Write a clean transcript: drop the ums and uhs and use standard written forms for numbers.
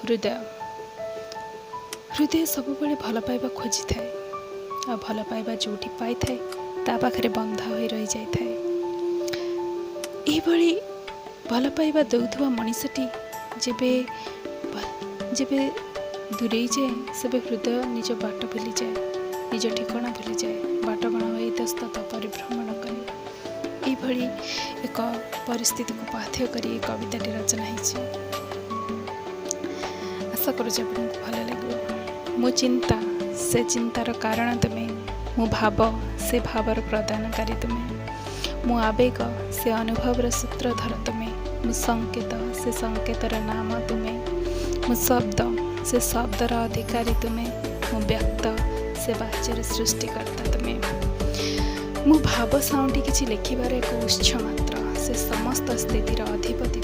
हृदय हृदय सब भल पाइबा खोजी थाए आ भल पाइबा जोटी पाई थाए ता पाखरे बंधा हो रही जाए थाए। यही भल पाइबा दौथुवा मनीषटी जेबे जेबे दूरे जाए सेबे हृदय निज बाट भूली जाए, निज ठिकाना भूली जाए, बाटगण हो इतस्तत परिभ्रमण करे। यही एक परिस्थिति को पाथ्य करी कविताटी रचना होती। आशा करुँच आपको भल लगे। मो चिंता से चिंतार कारण तुम्हें, मो भाव से भावर प्रदानकारी तुम्हें, मो आवेग से अनुभवर सूत्रधर तुम्हें, मो संकेत से संकेतर नाम तुम्हें, मो शब्द से शब्दर अधिकारी तुम्हें, मो व्यक्त से वाच्यर सृष्टिकर्ता तुम्हें, मो भाव साउंडी किछि लिखिबार एक उत्स मात्र, से समस्त स्थितिर अधिपति।